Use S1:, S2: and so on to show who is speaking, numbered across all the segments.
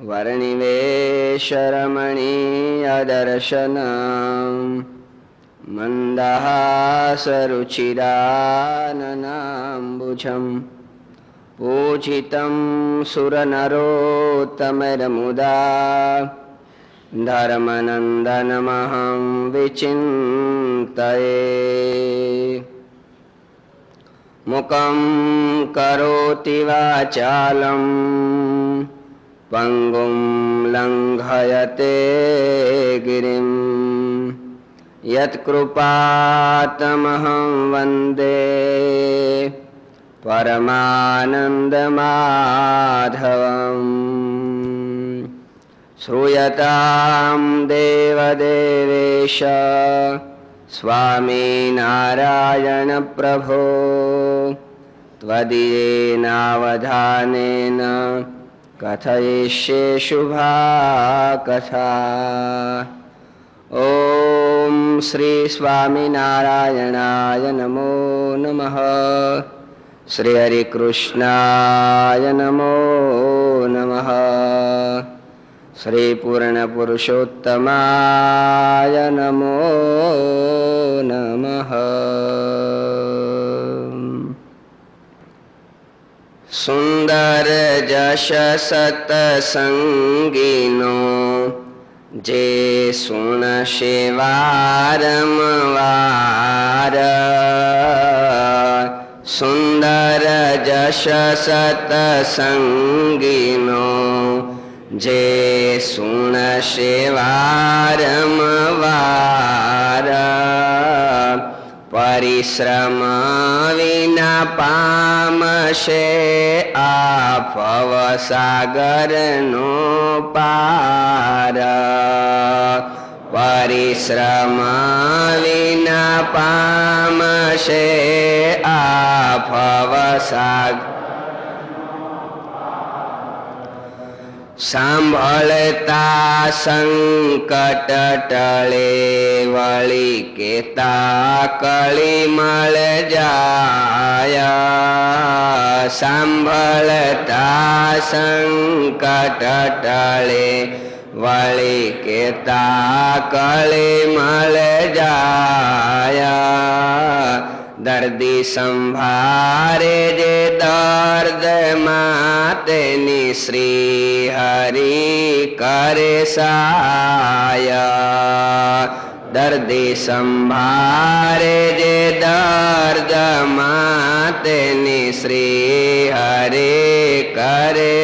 S1: वर्णिवेशरमणीयदर्शनम् मन्दहासरुचिराननाम्बुजम् पूजितं सुरनरोत्तमैर्मुदा धर्मनन्दनमहं विचिन्तये। मुखं करोति वाचालं पंगुं लंघयते गिरिं यत्कृपातमहं वन्दे परमानन्दमाधवम्। श्रूयतां देवदेवेश स्वामीनारायण प्रभो त्वदीयेनावधानेन कथयिष्ये शुभा कथा। ओम श्री स्वामीनारायणाय नमो नमः। श्री हरिकृष्णाय नमो नमः। श्री पूर्ण पुरुषोत्तमाय नमो नमः। सुंदर जश सतसंगीनो जे सुनशे वारंवार। सुंदर जश सतसंगीनो जे सुनशे वारंवार। परिश्रम विना पामशे आपव सागर नो पार। परिश्रम विना पामशे आपव सागर। सांभळता संकट टळे वळी केता कळी मळ जाय। सांभळता संकट टळे वळी केता कळी मळ जाय। दर्दी संभारे जे दर्द मातेनी श्री हरि करे सहाय। दर्दी संभारे जे दर्द मातेनी श्री हरि करे।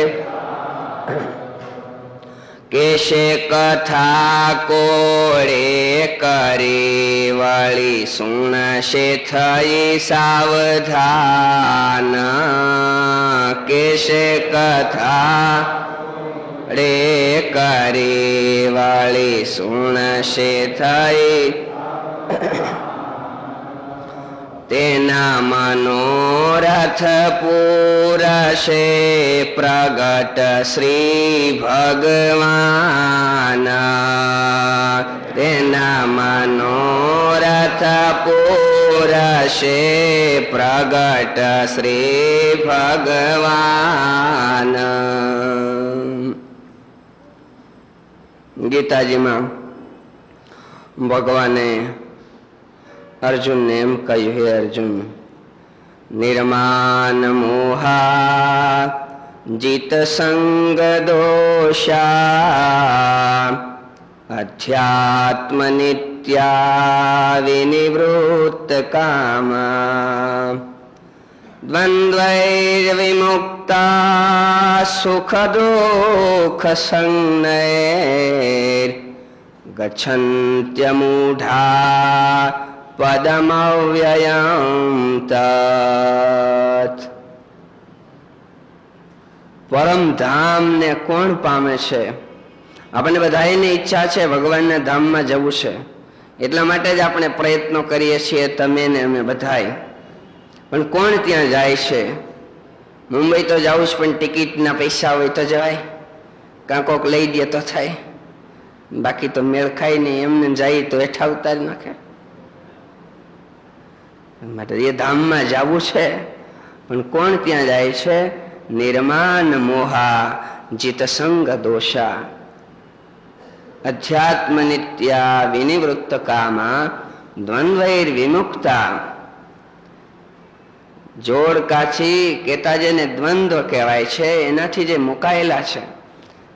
S1: केशे कथा कोळे करी वळी सुणशे थई सावधान। केशे कथा रे करी वळी सुणशे थई। तेना मनोरथ पूरशे प्रगट श्री भगवान। तेना मनोरथ पूरशे प्रगट श्री भगवान। गीताजी में भगवाने अर्जुन ने एम कह્યું, हे अर्जुन, निर्माण मोहा जित संग दोषा अध्यात्म नित्या विनिवृत्त कामा। द्वंद्वैर्विमुक्ता सुख दुःख संज्ञैर् गच्छन्त्यमूढा पदमव्ययं तत्। परम धाम ने कोण पामे छे? आपणे बधाईनी ઈચ્છા છે ભગવાનના ધામમાં જવું છે, એટલા માટે જ આપણે પ્રયત્નો કરીએ છીએ, તમે ને અમે બધાય. પણ કોણ ત્યાં જાય છે? મુંબઈ તો જાવું જ, પણ ટિકિટના પૈસા હોય તો જવાય, કાં કોક લઈ દે તો થાય, બાકી તો મેળ ખાય નહીં. એમને જાય તો હેઠા ઉતારી નાખે. માટે એ ધામમાં જવું છે, પણ કોણ ત્યાં જાય છે? નિર્માન મોહા જીતસંગ દોષા અધ્યાત્મ નિત્યા વિનિવૃત્ત કામા દ્વંદ્વૈર વિમુક્તા. જોડ કાચી કેતા જેને દ્વંદ્વ કહેવાય છે એનાથી જે મુકાયેલા છે,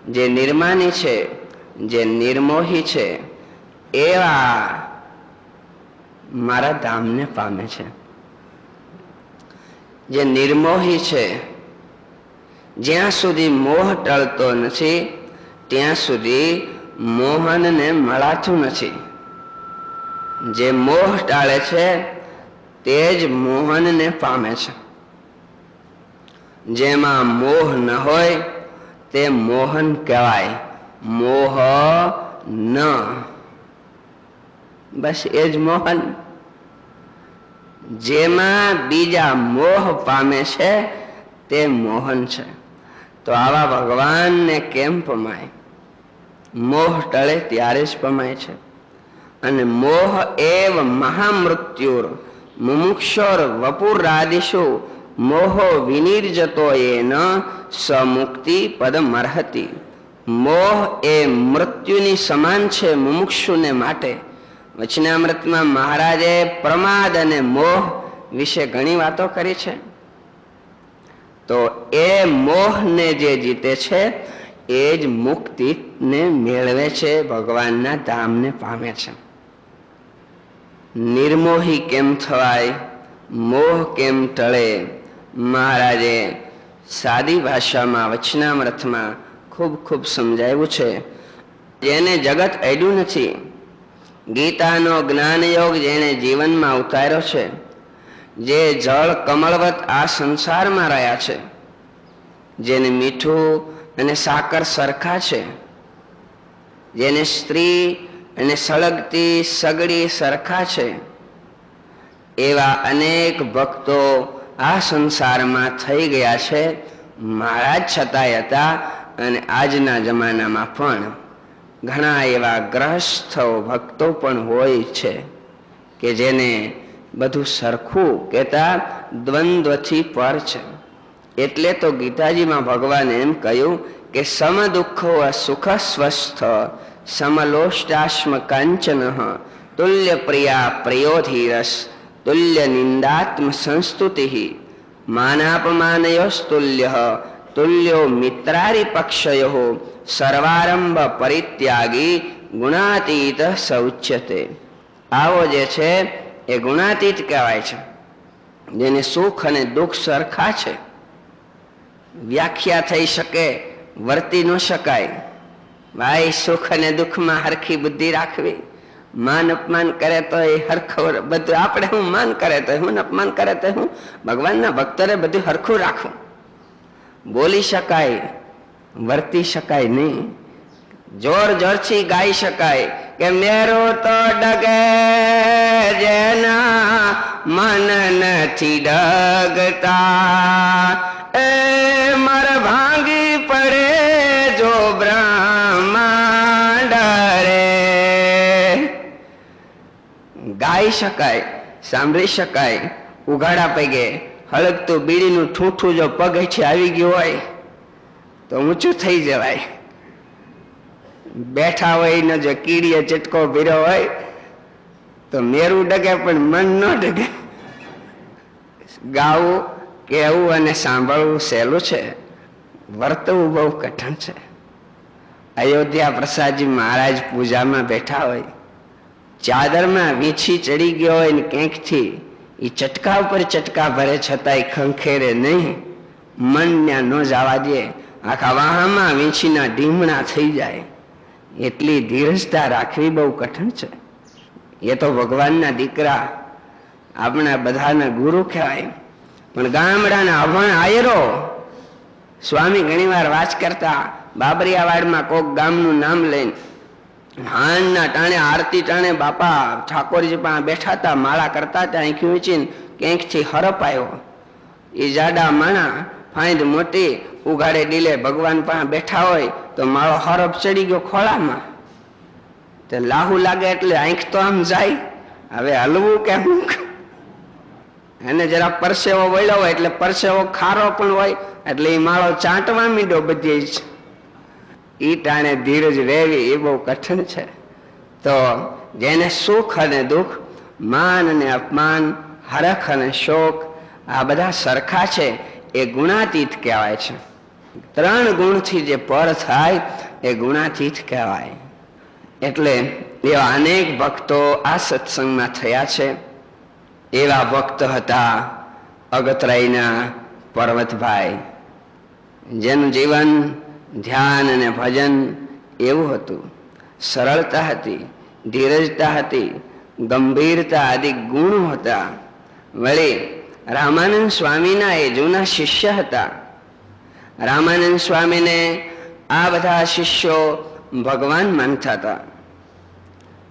S1: જે નિર્માની છે, જે નિર્મોહી છે, એવા મારા ધામને પામે છે. જે નિર્મોહી છે, જ્યાં સુધી મોહ ટળતો નથી ત્યાં સુધી મોહનને મળાતું નથી. જે મોહ ટાળે છે તે જ મોહનને પામે છે. જેમાં મોહ ન હોય તે મોહન કહેવાય. મોહ ન, બસ એ જ મોહન. જેમાં બીજા મોહ પામે છે તે મોહન છે. તો આવા ભગવાનને કેમ પમાય? મોહ ટળે ત્યારે જ પમાય છે. અને મોહ એવ મહામૃત્યુર મુમુક્ષોર વપુરાદિષુ મોહો વિનિર્જતો એન સમુક્તિ પદમર્હતિ. મોહ એ મૃત્યુની સમાન છે મુમુક્ષુને માટે. વચનામૃતમાં મહારાજે પ્રમાદ અને મોહ વિશે ઘણી વાતો કરી છે. તો એ મોહને જે જીતે છે એ જ મુક્તિને મેળવે છે, ભગવાનના ધામને પામે છે. નિર્મોહી કેમ થવાય, મોહ કેમ ટળે, મહારાજે સાદી ભાષામાં વચનામૃતમાં ખૂબ ખૂબ સમજાવ્યું છે. જેને જગત અડ્યું નથી, ગીતાનો જ્ઞાનયોગ જેણે જીવનમાં ઉતાર્યો છે, જે જળ કમળવત આ સંસારમાં રહ્યા છે, જેને મીઠું અને સાકર સરખા છે, જેને સ્ત્રી અને સળગતી સગડી સરખા છે, એવા અનેક ભક્તો આ સંસારમાં થઈ ગયા છે. મહારાજ છતાંય હતા અને આજના જમાનામાં પણ ઘણા એવા ગ્રહસ્થ ભક્તો પણ હોય છે કે જેને બધું સરખું કહેતા દ્વંદ્વથી પર છે. એટલે તો ગીતાજીમાં ભગવાને એમ કહ્યું કે સમ દુઃખો સુખ સ્વસ્થ સમલોષ્ટાશ્મ કાંચન તુલ્ય પ્રિયા પ્રયોધીરસ તુલ્ય નિંદાત્મ સંસ્તુતિ માનાપમાનયોસ્તુલ્ય તુલ્યો મિત્રારિપક્ષયો સર્વારંભ પરિત્યાગી ગુણાતીત સૌચ્યતે. આવો જે છે એ ગુણાતીત કહેવાય છે, જેને સુખ અને દુઃખ સરખા છે. વ્યાખ્યા થઈ શકે, વર્તી ન શકાય. ભાઈ સુખ અને દુઃખમાં હરખી બુદ્ધિ રાખવી. માન અપમાન કરે તો એ હરખું બધું, આપણે હું માન કરે તો હું, અપમાન કરે તો હું. ભગવાનના ભક્તોને બધું હરખું રાખવું. બોલી શકાય, વર્તી શકાય નહીં. જોર જોરથી ગાઈ શકાય કે મેરો તો ડગે જેના મન નથી ડગતા, એ મર ભાંગી પડે જો બ્રહ્માંડ રે. ગાઈ શકાય, સાંભળી શકાય. ઉઘાડા પગે હળગતું બીડીનું ઠૂઠું જો પગ હેઠે આવી ગયું હોય તો ઊંચું થઈ જવાય. બેઠા હોય ને જો કીડીએ ચટકો ભર્યો હોય તો મેરું ડગે પણ મન ન ડગે. ગાવું, કહેવું અને સાંભળવું સહેલું છે, વર્તવું બહુ કઠણ છે. અયોધ્યા પ્રસાદજી મહારાજ પૂજામાં બેઠા હોય, ચાદરમાં વીછી ચડી ગયો હોય ને ક્યાંકથી એ ચટકા ઉપર ચટકા ભરે છતાંય ખંખેરે નહીં. મન ત્યાં ન જવા દે, આખા વાહામાં વીંછીના ઢીમણા થઈ જાય. એટલી ધીરજતા રાખવી બહુ કઠણ છે. એ તો ભગવાનના દીકરા, આપણા બધાના ગુરુ કહેવાય. પણ ગામડાના અભણ આયરો, સ્વામી ઘણી વાર વાત કરતા, બાબરિયાવાડમાં કોક ગામનું નામ લઈને હાનના ટાણે આરતી ટાણે બાપા ઠાકોરજી પાસે બેઠા હતા, માળા કરતા હતા. આંખી વીંચીને ક્યાંકથી હરપ આવ્યો. એ જાડા માણા, ફાંદ મોટી, ઉઘાડે ડીલે ભગવાન પાસે બેઠા હોય તો માળો હરપ ચડી ગયો ખોળામાં. તો લાહુ લાગે એટલે આંખ તો આમ જાય, હવે હલવું કેમ? એને જરા પરસેવો વળ્યો હોય એટલે પરસેવો ખારો પણ હોય એટલે એ માળો ચાંટવા માંડ્યો બધી જ. ઈ ટાણે ધીરજ રહેવી એ બહુ કઠિન છે. તો જેને સુખ અને દુઃખ, માન અને અપમાન, હરખ અને શોક આ બધા સરખા છે એ ગુણાતીત કહેવાય છે. 3 ગુણથી જે પર થાય એ ગુણાતીત કહેવાય. એટલે એવા અનેક ભક્તો આ સત્સંગમાં થયા છે. એવા ભક્ત હતા અગતરાયના પર્વતભાઈ, જેનું જીવન ધ્યાન અને ભજન એવું હતું. સરળતા હતી, ધીરજતા હતી, ગંભીરતા આદિ ગુણો હતા. વળી રામાનંદ સ્વામીના એ જૂના શિષ્ય હતા. રામાનંદ સ્વામીને આ બધા શિષ્યો ભગવાન માનતા હતા.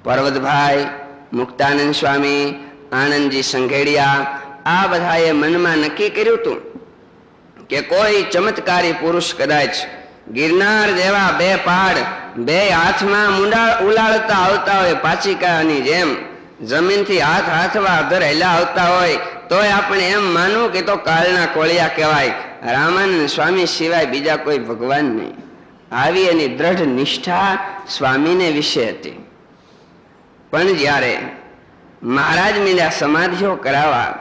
S1: પર્વતભાઈ, મુક્તાનંદ સ્વામી, આનંદજી સંઘેડિયા આ બધાએ મનમાં નક્કી કર્યું હતું કે કોઈ ચમત્કારી પુરુષ કદાચ ગિરનાર જેવા 2 પહાડ 2 હાથમાં ઉલાળતા આવતા હોય, પાચિકાની જેમ જમીનથી હાથમાં ધરેલા આવતા હોય, તોય આપણે એમ માનવું કે તો કાળના કોળિયા કહેવાય. રામાનંદ સ્વામી સિવાય બીજા કોઈ ભગવાન નહીં. આવી એની દ્રઢ નિષ્ઠા સ્વામીને વિશે હતી. પણ જ્યારે મહારાજ મીંડા સમાધિઓ કરાવવા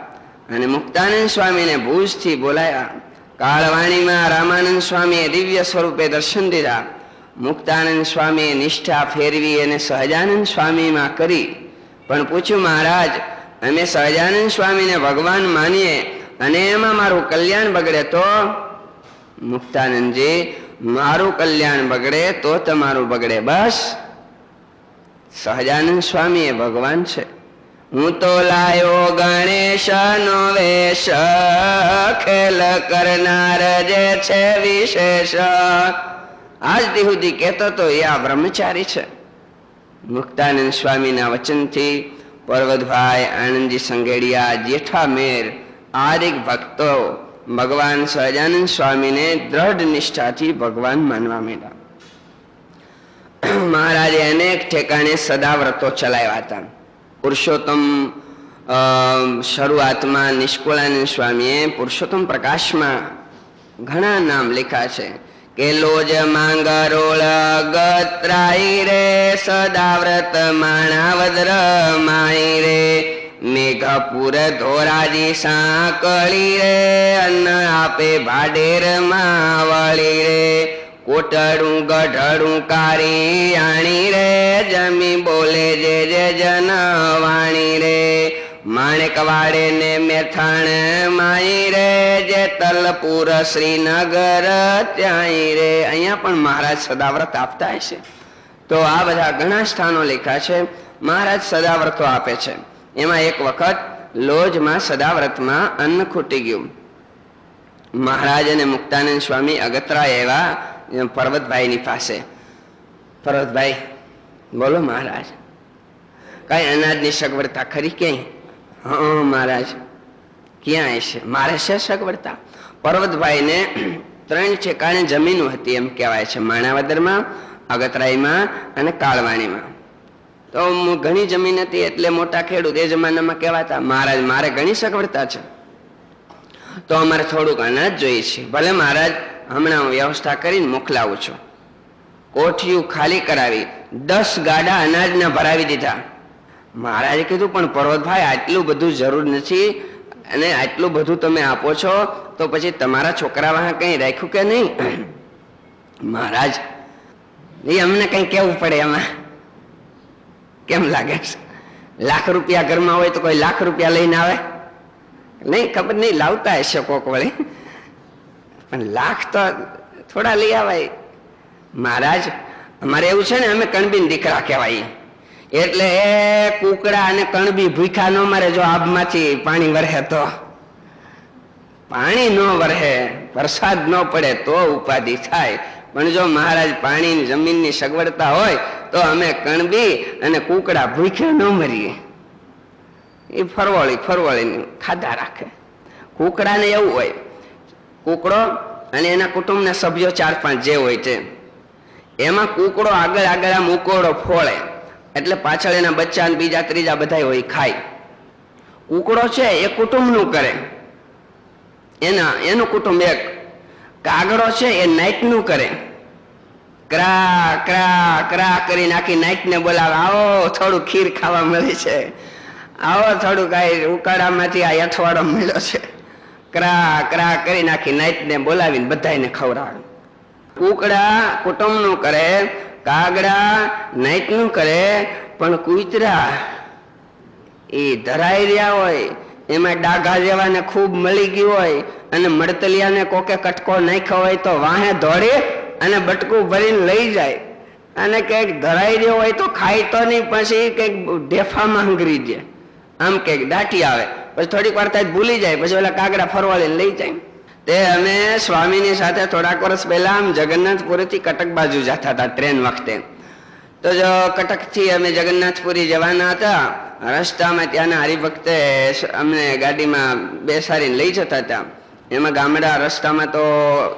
S1: અને મુક્તાનંદ સ્વામીને ભુજથી બોલાયા, કાળવાણીમાં રામાનંદ સ્વામીએ દિવ્ય સ્વરૂપે દર્શન દીધા. મુક્તાનંદ સ્વામીએ નિષ્ઠા ફેરવી અને સહજાનંદ સ્વામીમાં કરી. પણ પૂછ્યું, મહારાજ અમે સહજાનંદ સ્વામીને ભગવાન માનીએ અને એમાં મારું કલ્યાણ બગડે તો? મુક્તાનંદજી, મારું કલ્યાણ બગડે તો તમારું બગડે. બસ સહજાનંદ સ્વામી એ ભગવાન છે. હું તો લાયો ગણેશ નો વેશ, ખેલ કરનાર જે છે વિશેષ. આજથી સુધી કહેતો તો એ આ બ્રહ્મચારી છે. મુક્તાનંદ સ્વામીના વચનથી પર્વતભાઈ, આનંદજી સંઘેડિયા, જેઠા મેર આદિક ભક્તો ભગવાન સહજાનંદ સ્વામીને દ્રઢ નિષ્ઠાથી ભગવાન માનવા માંડ્યા. મહારાજે અનેક ઠેકાણે સદાવ્રતો ચલાવ્યા હતા. પુરુષોત્તમ શરૂઆતમાં નિષ્કુળાનંદ સ્વામીએ પુરુષોત્તમ પ્રકાશમાં ઘણા નામ લખ્યા છે કે લોજ માંગરોળ ગત્રાઈ રે, સદાવ્રત માણાવદ્ર માઈ રે, મેઘપુર ધોરાજી સાંકળી રે, અન્ન આપે ભાડેર માવળી રે, કોટડું ગઢડું કારી આણી રે, જમી બોલે જે જે જનવાણી રે, માણેક વાડે ને મેથાણ માઈ રે, જે તલપુર શ્રીનગર ત્યાંય રે. અહીંયા પણ મહારાજ સદાવ્રત આપતા હશે. તો આ બધા ઘણા સ્થાનો લખ્યા છે. મહારાજ સદાવ્રતો આપે છે. એમાં એક વખત લોજમાં સદાવ્રતમાં અન્ન ખૂટી ગયું. મહારાજ અને મુક્તાનંદ સ્વામી અગતરા એવા પર્વતભાઈની પાસે. પર્વતભાઈ, બોલો મહારાજ, કઈ અનાજની સગવડતા ખરી ક્યાંય? હા મહારાજ, ક્યાં હશે? મારે છે સગવડતા. પર્વતભાઈને 3 ઠેકાણે જમીન હતી એમ કહેવાય છે, માણાવદરમાં, અગતરાઈમાં અને કાળવાણીમાં. તો ઘણી જમીન હતી એટલે મોટા ખેડૂત એ જમાનામાં કહેવાતા. મહારાજ, મારે ઘણી સગવડતા છે, તો અમારે થોડુંક અનાજ જોઈએ છે. ભલે મહારાજ, હમણાં હું વ્યવસ્થા કરીને મોકલાવું છું. કોઠિયું ખાલી કરાવી 10 ગાડા અનાજના ભરાવી દીધા. મહારાજે કીધું, પણ પર્વતભાઈ, આટલું બધું જરૂર નથી, અને આટલું બધું તમે આપો છો તો પછી તમારા છોકરા વાહા કઈ રાખ્યું કે નહીં? મહારાજ, એ અમને કઈ કેવું પડે એમાં. કેમ લાગે છે? લાખ રૂપિયા ઘરમાં હોય તો કોઈ લાખ રૂપિયા લઈને આવે? નહીં, ખબર નહીં, લાવતા હશે કોક વળી, પણ લાખ તો થોડા લઈ આવાય. મહારાજ, અમારે એવું છે ને, અમે કણબીન દીકરા કહેવાય, એટલે એ કુકડા અને કણબી ભૂખા ન મારે. જો આબમાંથી પાણી વરહે તો, પાણી ન વરહે, વરસાદ ન પડે તો ઉપાધિ થાય. પણ જો મહારાજ પાણી જમીનની સગવડતા હોય તો અમે કણબી અને કુકડા ભૂખ્યા ન મરીએ. એ ફરવળી ખાધા રાખે. કુકડાને એવું હોય, કુકડો અને એના કુટુંબના સભ્યો 4-5 જે હોય છે, એમાં કુકડો આગળ આ મુકોડો ફોળે એટલે પાછળ એના બચ્ચા બીજા ત્રીજા બધા હોય ખાય. કુકડો છે એ કુટુંબનું કરે, એનું કુટુંબ એક. કાગડો છે એ નાઈટનું કરે, ક્રા ક્રા ક્રા કરી નાખી નાઈટને બોલાવે, આવો થોડું ખીર ખાવા મળી છે, આવો થોડું કાંઈ ઉકાળામાંથી આ અઠવાડો મળ્યો છે. ક્રા ક્રા કરી નાખી નાઈટને બોલાવીને બધાને ખવડાવે. કુકડા કુટુંબનું કરે, કાગડા નાઈટનું કરે, પણ કૂતરા એ ધરાઈ રહ્યા હોય, એમાં ડાઘા જેવાને ખૂબ મળી ગયું હોય અને મડતલિયાને કોકે કટકો નાખ્યો હોય તો વાહે દોડી અને બટકું ભરીને લઈ જાય. અને કંઈક ધરાઈ રહ્યો હોય તો ખાય તો નહીં, પછી કંઈક ઢેફામાં હંગરી જાય, આમ કંઈક દાટી આવે, પછી થોડીક વાર થાય ભૂલી જાય, પછી ઓલા કાગડા ફરવાળીને લઈ જાય. તે અમે સ્વામીની સાથે થોડાક વર્ષ પહેલા આમ જગન્નાથપુરીથી કટક બાજુ જતા હતા ટ્રેન વખતે. તો જો કટકથી અમે જગન્નાથપુરી જવાના હતા, રસ્તામાં ત્યાંના હરિભક્તે અમને ગાડીમાં બેસાડીને લઈ જતા હતા. એમાં ગામડા, રસ્તામાં તો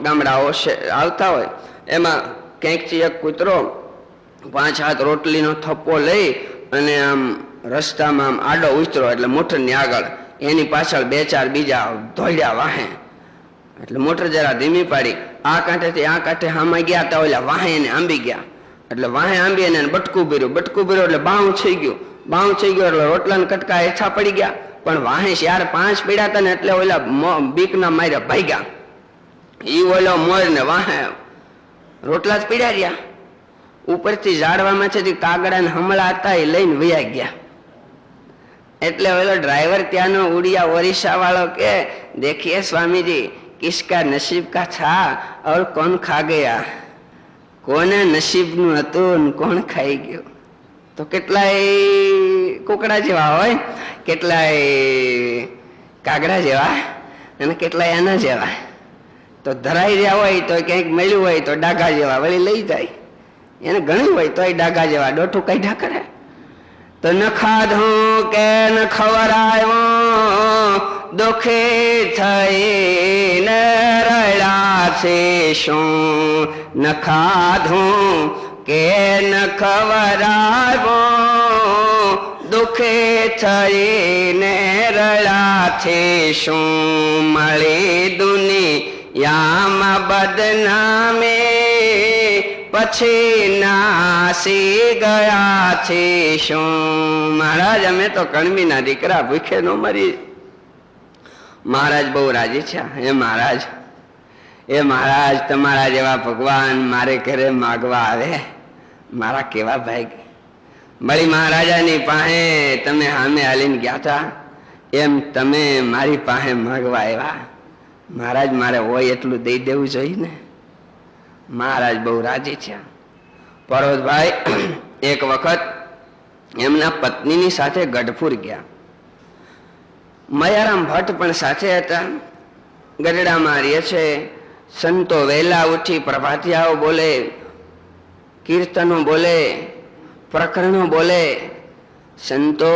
S1: ગામડાઓ આવતા હોય, એમાં ક્યાંકથી એક કૂતરો 5 હાથ રોટલીનો થપ્પો લઈ અને આમ રસ્તામાં આમ આડો ઉતરો, એટલે મોટરની આગળ, એની પાછળ 2-4 બીજા દોડ્યા વાહે. એટલે મોટર જરા ધીમી પાડી, આ કાંઠેથી આ કાંઠે હામાં ગયા તા, ઓલા વાહે એને આંબી ગયા. એટલે વાહે આંબી એને બટકું ભર્યું, બટકું ભર્યું એટલે બાઉં થઈ ગયું, બાઉં થઈ ગયું એટલે રોટલાના કટકા હેઠા પડી ગયા. પણ વાહે 4-5 પીડા હતા ને એટલે ઓલા બીકના માર્યા ભાગ્યા. ઈ ઓલો મોર ને વાહે રોટલા જ પીડા રહ્યા. ઉપરથી ઝાડવામાંથી કાગડા ને હમણાં હતા એ લઈને વયા ગયા. એટલે ઓલો ડ્રાઈવર ત્યાંનો ઉડિયા ઓરિસ્સા વાળો કે, દેખીએ સ્વામીજી કિસકા નસીબ કા થા और कौन खा गया, કોને નસીબનું હતું ને કોણ ખાઈ ગયું. તો કેટલાય કુકડા જેવા હોય, કેટલાય કાગડા જેવા અને કેટલાય આના જેવા. તો ધરાઈ રહ્યા હોય તો ક્યાંક મળ્યું હોય તો ડાઘા જેવા વળી લઈ જાય, એને ઘણું હોય તોય ડાઘા જેવા ડોઠું કાઢ્યા કરે. તો ન ખાધું કે ન ખવરાયો, દુખે થઈને રડ્યા છે શું. ન ખાધું કે ન ખવરાયો, દુખે થઈને રડ્યા છે શું. મળી દુનિયામાં બદનામે, પછી નાસી ગયા છે શું. મહારાજ અમે તો કણબીના દીકરા ભૂખે ન મરી. મહારાજ બહુ રાજી છે. એ મહારાજ તમારા જેવા ભગવાન મારે ઘરે માગવા આવે, મારા કેવા ભાઈ. બળી મહારાજાની પાસે તમે સામે હાલીને ગયા હતા, એમ તમે મારી પાસે માગવા આવ્યા. મહારાજ મારે હોય એટલું દઈ દેવું જોઈએ ને. મહારાજ બહુ રાજી છે. પર્વતભાઈ એક વખત એમના પત્નીની સાથે ગઢપુર ગયા. મયારામ ભટ્ટ પણ સાથે હતા. ગઢડામાં રહે છે. સંતો વહેલા ઉઠી પ્રભાતિયાઓ બોલે, કીર્તનો બોલે, પ્રકરણો બોલે. સંતો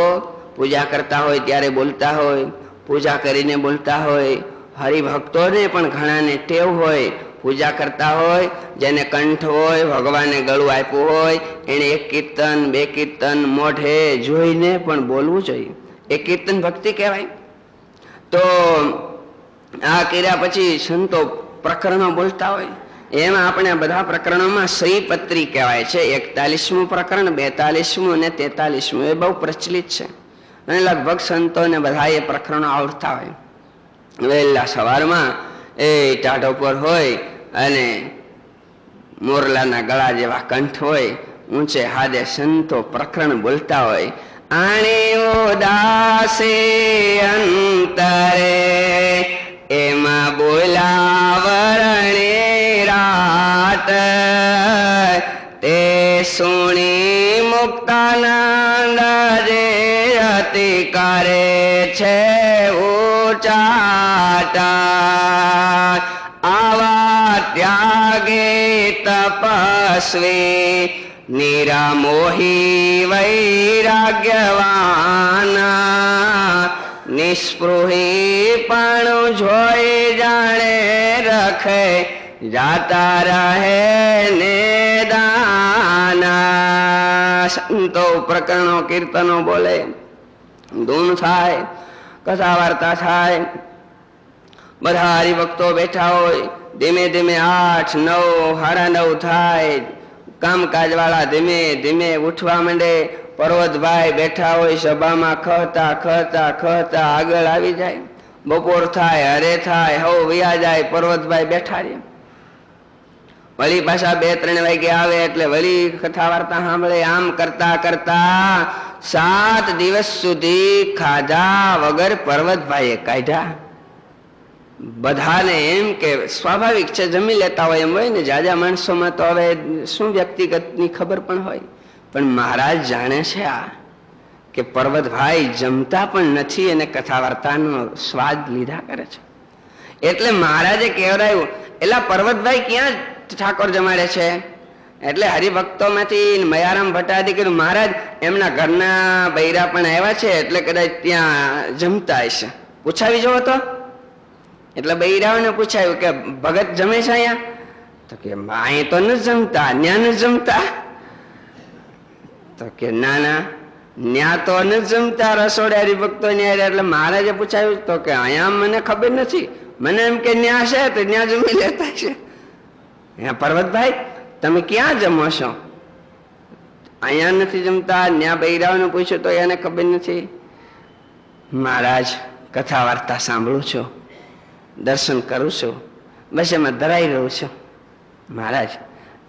S1: પૂજા કરતા હોય ત્યારે બોલતા હોય, પૂજા કરીને બોલતા હોય. હરિભક્તોને પણ ઘણાને ટેવ હોય, પૂજા કરતા હોય, જેને કંઠ હોય, ભગવાને ગળું આપ્યું હોય, એને 1 કીર્તન 2 કીર્તન મોઢે જોઈને પણ બોલવું જોઈએ. એ કીર્તન ભક્તિ કહેવાય. તો આ કર્યા પછી સંતો પ્રકરણો બોલતા હોય. એમાં આપણે બધા પ્રકરણોમાં શ્રીપત્રી કહેવાય છે. 41મું પ્રકરણ, 42મું અને 43મું એ બહુ પ્રચલિત છે અને લગભગ સંતોને બધા એ પ્રકરણો આવડતા હોય. વહેલા સવારમાં એ ટાઢો પર હોય અને મોરલાના ગળા જેવા કંઠ હોય, ઊંચે હાદે સંતો પ્રકરણ બોલતા હોય. આણે ઉદાસે અંતરે, એમાં બોલાવરણે રાત. તે સુણી મુક્તાનંદ જે અતિ કરે છે ઉચાટા. આવા ત્યાગે તપસ્વી નિરામોહી વૈરાગ્યવાના. નિસ્પૃહી પણ જોઈ જાણે રખે, જાતા રહે ને દાના. સંતો પ્રકરણો કીર્તનો બોલે, ધૂન થાય, કથા વાર્તા થાય. બધા હરિભક્તો બેઠા હોય. ધીમે ધીમે 8, 9, 9:30 થાય. કામકાજ વાળા ધીમે ધીમે ઉઠવા માંડે. પર્વતભાઈ બેઠા હોય સભામાં, ખહતા ખહતા ખહતા આગળ આવી જાય. બપોર થાય, હરે થાય, હવ વયા જાય, પર્વતભાઈ બેઠા રહે. વળી પાછા 2-3 વાગે આવે એટલે વળી કથા વાર્તા સાંભળે. આમ કરતા કરતા 7 દિવસ સુધી ખાધા વગર પર્વતભાઈએ કાઢ્યા. બધાને એમ કે સ્વાભાવિક છે, જમી લેતા હોય એમ હોય ને. જાજા માણસોમાં તો હવે શું વ્યક્તિગતની ખબર પણ હોય, પણ મહારાજ જાણે છે આ કે પર્વતભાઈ જમતા પણ નથી અને કથા વાર્તાનો સ્વાદ લીધા કરે છે. એટલે મહારાજે કહેવરાયું, એલા પર્વતભાઈ ક્યાં ઠાકોર જમાડે છે? એટલે હરિભક્તોમાંથી મયારામ ભટ્ટાદી કીધું, મહારાજ એમના ઘરના બૈરા પણ આવ્યા છે એટલે કદાચ ત્યાં જમતા હશે, પૂછાવી જવો તો. એટલે બૈરાઓને પૂછાયું કે ભગત જમે છે અહીંયા? તો કે અહીં તો ન જમતા, ન્યા ન જમતા. તો કે ના ના, ન્યા તો ન જમતા, રસોડે હરિભક્તો ન્યા. એટલે મહારાજે પૂછાયું તો કે અહીંયા મને ખબર નથી, મને એમ કે ન્યા છે તો ન્યા જમી લેતા છે. પર્વતભાઈ તમે ક્યાં જમો છો? અહીંયા નથી જમતા. ન્યા બૈરાઓને પૂછ્યું તો એને ખબર નથી. મહારાજ કથા વાર્તા સાંભળું છું, દર્શન કરું છું, બસ એમાં ધરાઈ રહું છું. મહારાજ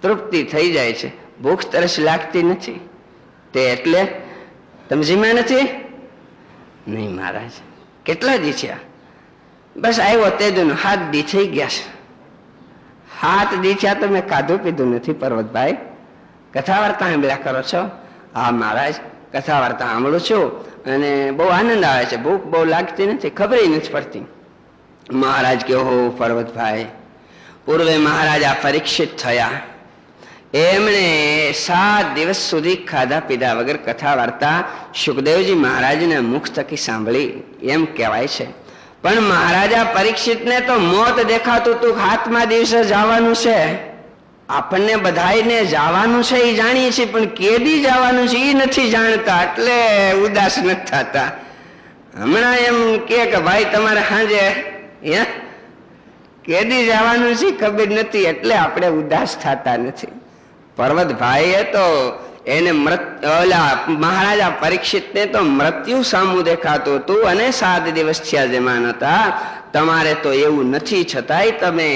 S1: તૃપ્તિ થઈ જાય છે, ભૂખ તરસ લાગતી નથી. તે એટલે તમે જીમ્યા નથી? નહીં મહારાજ. કેટલા દી થયા? બસ આવ્યો તે દનું 7 દી થઈ ગયા છે. 7 દી થયા તો મેં ખાધું પીધું નથી. પર્વતભાઈ કથા વાર્તા સાંભળ્યા કરો છો? હા મહારાજ કથા વાર્તા સાંભળું છું અને બહુ આનંદ આવે છે, ભૂખ બહુ લાગતી નથી, ખબર નથી પડતી. મહારાજ કે હો પર્વતભાઈ, પૂર્વે મહારાજા પરીક્ષિત થયા, એમણે 7 દિવસ સુધી ખાધા પીધા વગર કથા વાર્તા સુખદેવજી મહારાજના મુખ થકી સાંભળી એમ કહેવાય છે. પણ મહારાજા પરીક્ષિતને તો મોત દેખાતું હતું. 7મા દિવસે જવાનું છે. આપણને બધાને જવાનું છે એ જાણીએ છીએ, પણ કેદી જવાનું છે એ નથી જાણતા, એટલે ઉદાસ નથી થતા. હમણાં એમ કે ભાઈ તમારે સાંજે કેદી જવાનું છે ખબર નથી, એટલે આપણે ઉદાસ થતા નથી. પર્વતભાઈએ તો એને મહારાજા પરીક્ષિતને તો મૃત્યુ સામું દેખાતું હતું અને 7 દિવસ થયા જમાન હતા. તમારે તો એવું નથી, છતાંય તમે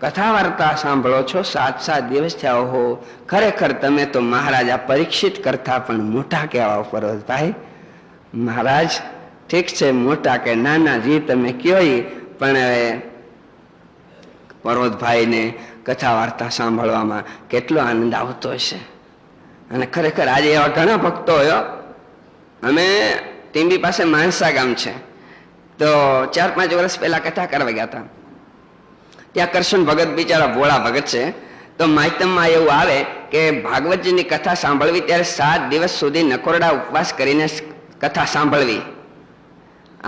S1: કથા વાર્તા સાંભળો છો. 7 દિવસ થયા. ઓહો, ખરેખર તમે તો મહારાજા પરીક્ષિત કરતા પણ મોટા કહેવાઓ પર્વતભાઈ. મહારાજ ઠીક છે, મોટા કે નાના જી તમે કયો, પણ હવે પર્વતભાઈને કથા વાર્તા સાંભળવામાં કેટલો આનંદ આવતો હશે. અને ખરેખર આજે એવા ઘણા ભક્તો હોય. અમે ટીંબી પાસે માણસા ગામ છે, તો 4-5 વર્ષ પહેલા કથા કરવા ગયા હતા. ત્યાં કરશન ભગત બિચારા ભોળા ભગત છે. તો માહિતમમાં એવું આવે કે ભાગવતજીની કથા સાંભળવી ત્યારે 7 દિવસ સુધી નકોરડા ઉપવાસ કરીને કથા સાંભળવી.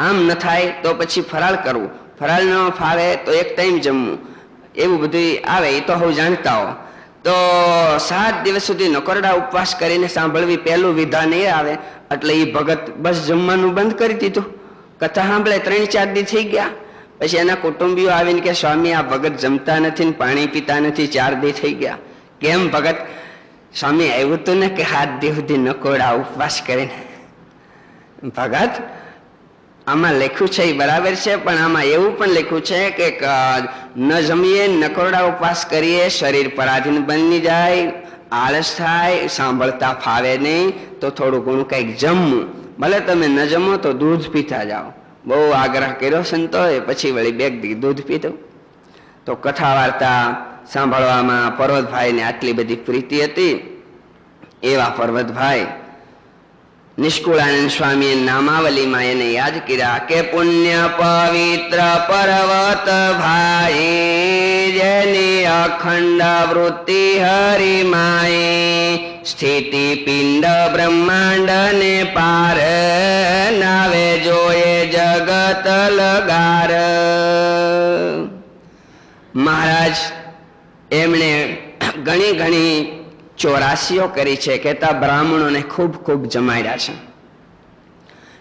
S1: આમ ન થાય તો પછી ફરાળ કરવું, ફરાળ ન ફાવે તો એક ટાઈમ જમવું, એવું બધું આવે. એ તો હું જાણતા હો. તો 7 દિવસ સુધી નકોરડા ઉપવાસ કરીને સાંભળવી પહેલું વિધાન એ આવે. એટલે એ ભગત બસ જમવાનું બંધ કરી દીધું. કથા સાંભળે 3-4 દી થઈ ગયા. પછી એના કુટુંબીઓ આવીને કે સ્વામી આ ભગત જમતા નથી ને પાણી પીતા નથી, 4 દી થઈ ગયા. કેમ ભગત? સ્વામી આવ્યું હતું ને કે 7 દી સુધી નકોરડા ઉપવાસ કરીને. ભગત આમાં લખ્યું છે એ બરાબર છે, પણ આમાં એવું પણ લખ્યું છે કે ન જમીએ, નકોરડા ઉપવાસ કરીએ, શરીર પરાધીન બની જાય, આળસ થાય, સાંભળતા ફાવે નહીં, તો થોડું ઘણું કંઈક જમવું. ભલે તમે ન જમો તો દૂધ પીતા જાઓ. બહુ આગ્રહ કર્યો સંતોએ, પછી વળી 2 દી દૂધ પીધું. તો કથા વાર્તા સાંભળવામાં પર્વતભાઈને આટલી બધી પ્રીતિ હતી. એવા પર્વતભાઈ નિષ્કુળાનંદ સ્વામી નામાવલીમાં એને યાદ કર્યા કે પુણ્ય પવિત્ર પર્વત ભાઈ, જેની અખંડ વૃત્તિ હરિમાઈ, સ્થિતિ પિંડ બ્રહ્માંડ ને પાર, નાવે જોયે જગત લગાર. મહારાજ એમણે ઘણી 84 કરી છે. કહેતા બ્રાહ્મણોને ખૂબ જમાડ્યા છે.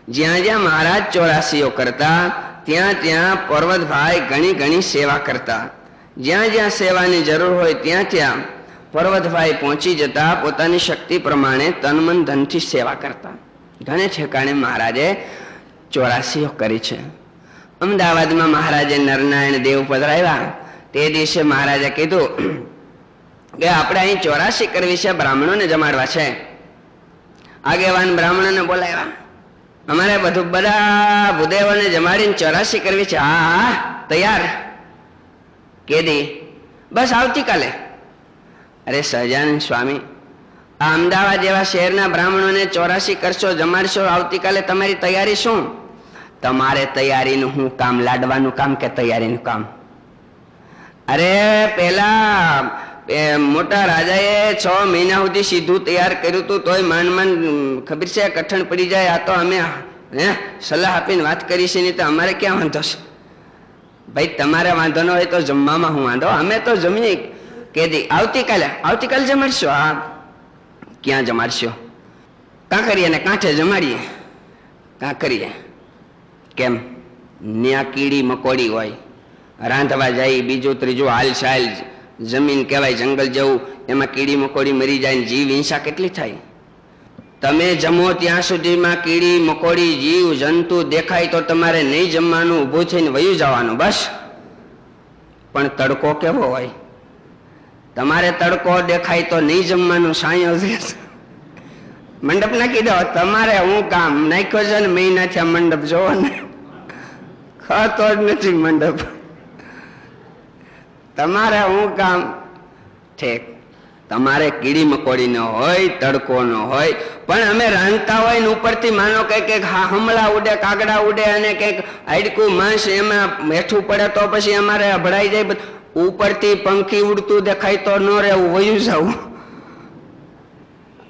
S1: જ્યાં જ્યાં મહારાજ 84 કરતા ત્યાં પર્વતભાઈ ઘણી સેવા કરતા. જ્યાં જ્યાં સેવાની જરૂર હોય ત્યાં પર્વતભાઈ પહોંચી જતા પોતાની શક્તિ પ્રમાણે તન મન ધનથી સેવા કરતા. ઘણે ઠેકાણે મહારાજે 84 કરી છે. અમદાવાદમાં મહારાજે નરનારાયણ દેવ પધરાવ્યા. તે દિવસે મહારાજે કીધું કે આપણે અહીં 84 કરવી છે, બ્રાહ્મણોને જમાડવા છે. આગેવાન બ્રાહ્મણોને બોલાવ્યા. અમારે બધા ભૂદેવોને જમાડીને 84 કરવી છે. હા હા તૈયાર. કેદી? બસ આવતીકાલે. અરે સહજાનંદ સ્વામી, આ અમદાવાદ જેવા શહેરના બ્રાહ્મણોને 84 કરશો, જમાડશો, આવતીકાલે તમારી તૈયારી શું? તમારે તૈયારીનું શું કામ? લાડવાનું કામ કે તૈયારીનું કામ? અરે પેલા મોટા રાજાએ 6 મહિના સુધી સીધું તૈયાર કર્યું હતું, તોય માંડ ખબર છે કઠણ પડી જાય. આ તો અમે સલાહ આપીને વાત કરી છે, નહીં તો અમારે ક્યાં વાંધો છે? ભાઈ તમારે વાંધો ન હોય તો જમવામાં હું વાંધો? અમે તો જમીએ. કેદી? આવતીકાલે જમાડશો? હા. ક્યાં જમાડશો? કાંકરીએ ને કાંઠે જમાડીએ. કાંકરીએ કેમ? ન્યા કીડી મકોડી હોય, રાંધવા જાય, બીજું ત્રીજું હાલ ચાલ, જમીન કહેવાય જંગલ જેવું, એમાં કીડી મકોડી મરી જાય, જીવ હિંસા કેટલી થાય. તમે જમો ત્યાં સુધીમાં કીડી મકોડી જીવ જંતુ દેખાય તો તમારે નહીં જમવાનું, ઊભું થઈને વયું જવાનું બસ. પણ તડકો કેવો હોય? તમારે તડકો દેખાય તો નહીં જમવાનું, સાંયો મંડપ નાખી દો. તમારે હું કામ? નાખ્યો છે ને મહિના થયા મંડપ, જોવો ને ખાતો જ નથી મંડપ. તમારે હું કામ? ઠીક, તમારે કીડી મકોડી ન હોય, તડકો ન હોય, પણ અમે રાંધતા હોય ને ઉપરથી માનો કઈક હમલા ઉડે, કાગડા ઉડે અને કઈક હાડકું માંસ એમાં હેઠું પડે તો પછી અમારે અભડાઈ જાય. ઉપરથી પંખી ઉડતું દેખાય તો ન રહેવું, વયું જવું.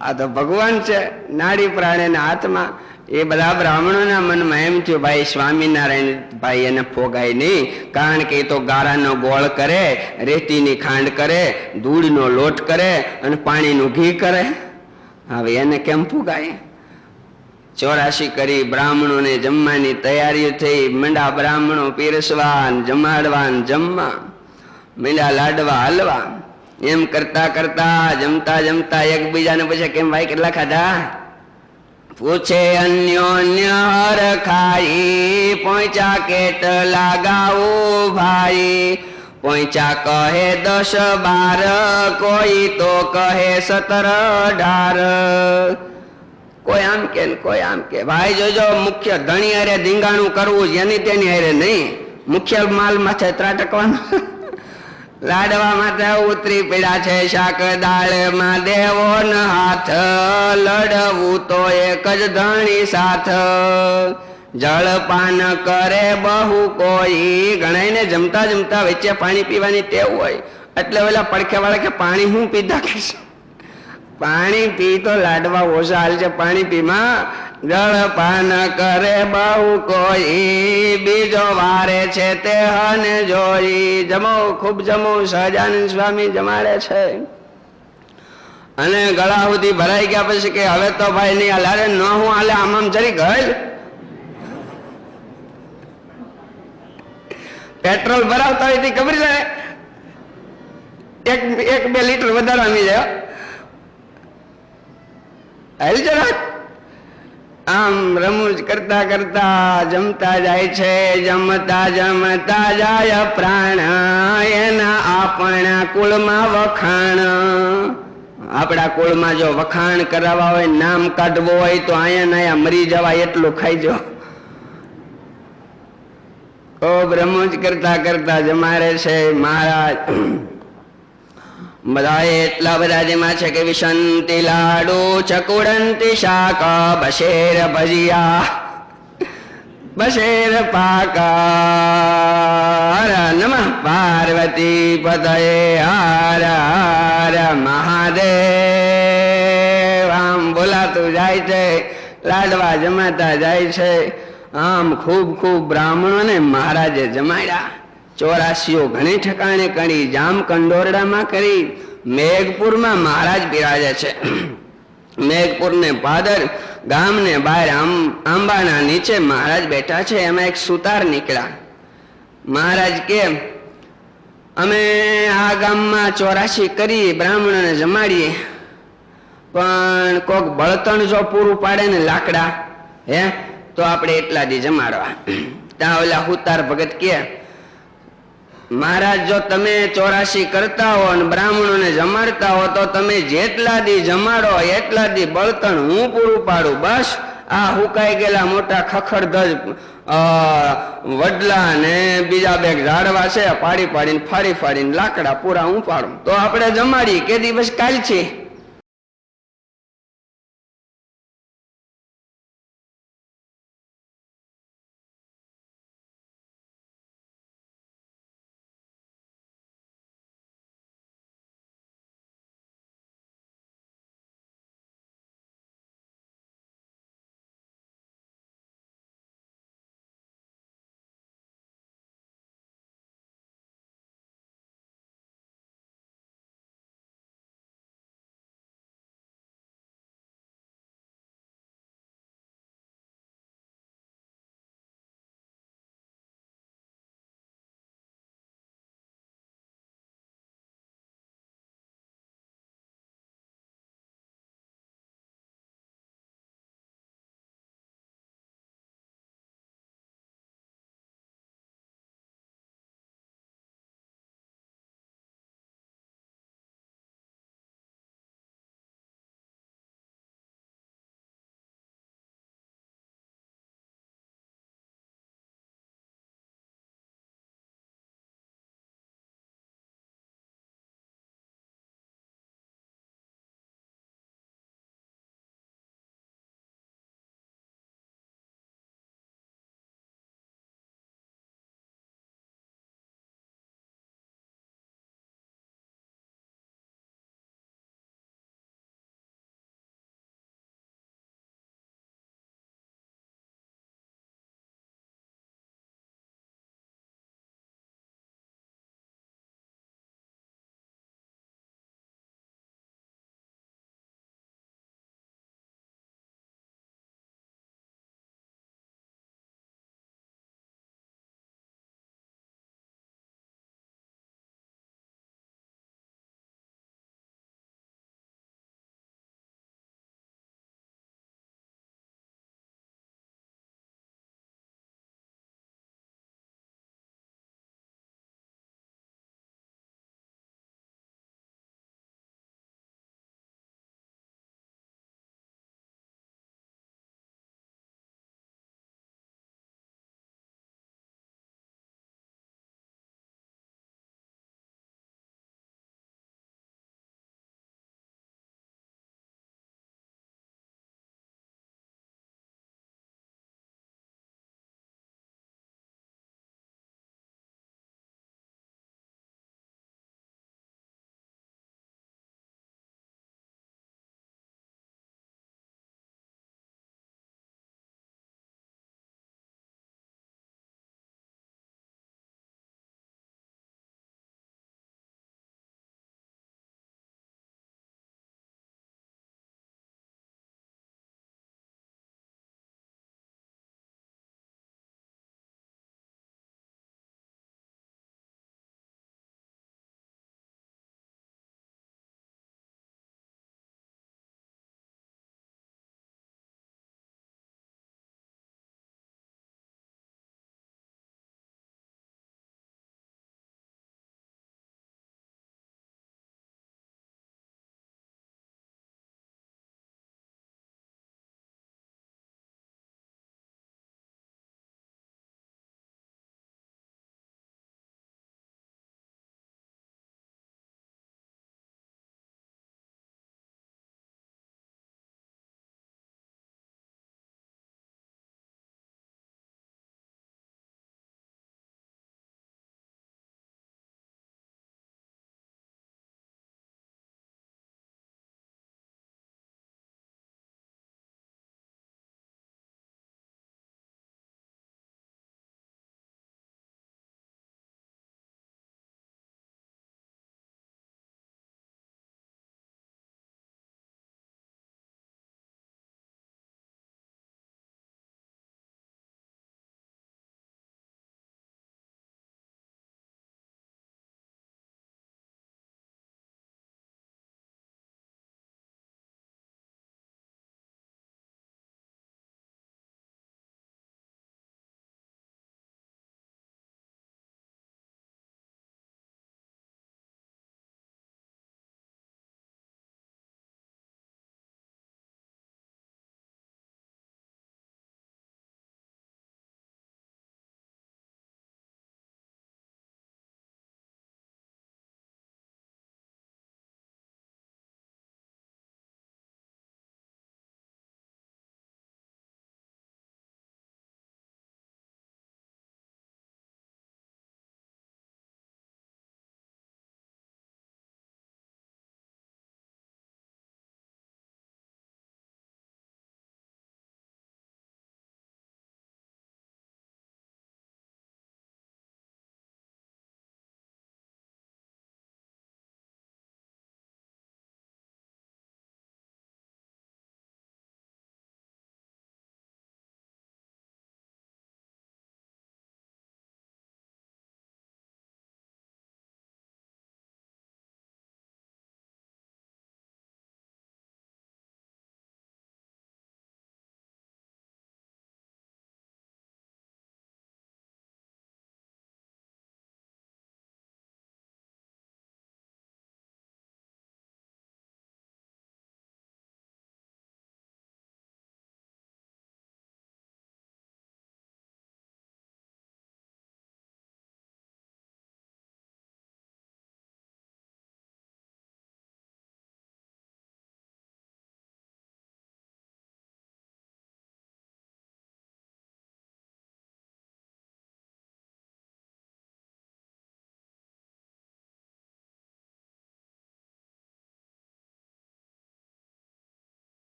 S1: આ તો ભગવાન છે, નાડી પ્રાણીના હાથમાં. એ બધા બ્રાહ્મણોના મનમાં એમ થયું, ભાઈ સ્વામિનારાયણ ભાઈ એને ફોગાય નહીં, કારણ કે એ તો ગારાનો ગોળ કરે, રેતીની ખાંડ કરે, ધૂળનો લોટ કરે અને પાણીનું ઘી કરે. હવે એને કેમ ફોગાય? 84 કરી બ્રાહ્મણોને જમવાની તૈયારી થઈ. મંડા બ્રાહ્મણો પીરસવાન, જમાડવાન, જમવા મીંડા લાડવા હલવા. એમ કરતા કરતા જમતા જમતા એકબીજાને પૂછે, કેમ ભાઈ કેટલા ખાધા? પૂછે અન્યોન્ય હરખાઈ, પહોંચ્યા કેટલા ગાઉ ભાઈ? પહોંચ્યા કહે 10 12, કોઈ તો કહે 17 18. કોઈ આમ કે કોઈ આમ કે. ભાઈ જોજો, મુખ્ય ધણી હારે ધીંગાણું કરવું, જેની તેની હારે નહીં. મુખ્ય માલ માથે ત્રાટકવાનું. લાડવા માથે ઉતરી પડ્યા છે, શાક દાળમાં દેવો ન હાથ, લડવું તો એક જ ધણી સાથ. જળપાન કરે બહુ કોઈ, ગણાઈને જમતા જમતા વચ્ચે પાણી પીવાની ટેવ હોય, એટલે ઓલા પડખે વાળા કે પાણી હું પીધા કે પાણી પી તો લાડવા ઓછા હાલ છે, પાણી પીમાં. જળપાન કરે બહુ કોઈ, બીજો વારે છે તે હને જોઈ. જમો, ખૂબ જમો, સહજાનંદ સ્વામી જમાડે છે. અને ગળા સુધી ભરાઈ ગયા પછી કે હવે તો ભાઈ નહીં હાલે. અરે ન હું હાલે, આમ જરી ગયેલ પેટ્રોલ ભરાવતા હોય ખબર છે, 1-2 લીટર વધારે આવી જાય. હાલ જરા આમ રમૂજ કરતા કરતા જમતા જાય છે. જમતા જમતા જાય પ્રાણ, એના આપણા કુળમાં વખાણ. આપણા કુળમાં જો વખાણ કરાવવા હોય, નામ કાઢવું હોય તો આયા નાયા મરી જવાય એટલું ખાઈજો. ખૂબ રમૂજ કરતા કરતા જમાડે છે મહારાજ. બધા એટલા બધા જેમાં છે કે વિસંતી લાડુ, ચકુડંતી શાક, બશેર ભજીયા, બશેર પાક. હર નમઃ પાર્વતી પતયે, હર હર મહાદેવ. આમ બોલાતું જાય છે, લાડવા જમાતા જાય છે. આમ ખૂબ ખૂબ બ્રાહ્મણોને મહારાજે જમાડ્યા. 84 ઘણી ઠેકાણે કરી, જામ કંડોરડામાં કરી, મેઘપુરમાં મહારાજ બિરાજે છે. મેઘપુર ને પાદર ગામ ને બહાર આંબાના નીચે મહારાજ બેઠા છે. એમાં એક સુતાર નીકળ્યા. મહારાજ કે અમે આ ગામમાં 84 કરી બ્રાહ્મણોને જમાડીએ, પણ કોક બળતણ જો પૂરું પાડે ને લાકડા હે તો આપણે એટલા દી જમાડવા. ત્યાં ઓલા હુતાર ભગત કે મહારાજ જો તમે 84 કરતા હો અને બ્રાહ્મણોને જમાડતા હો તો તમે જેટલા દી જમાડો એટલા દી બળતણ હું પૂરું પાડું. બસ આ હુકાઈ ગયેલા મોટા ખખડધજ વડલા ને બીજા બે ઝાડવા છે પાડી પાડીને ફાડી ફાડીને લાકડા પૂરા હું પાડું તો આપણે જમાડી કે દિવસ કાલ છે.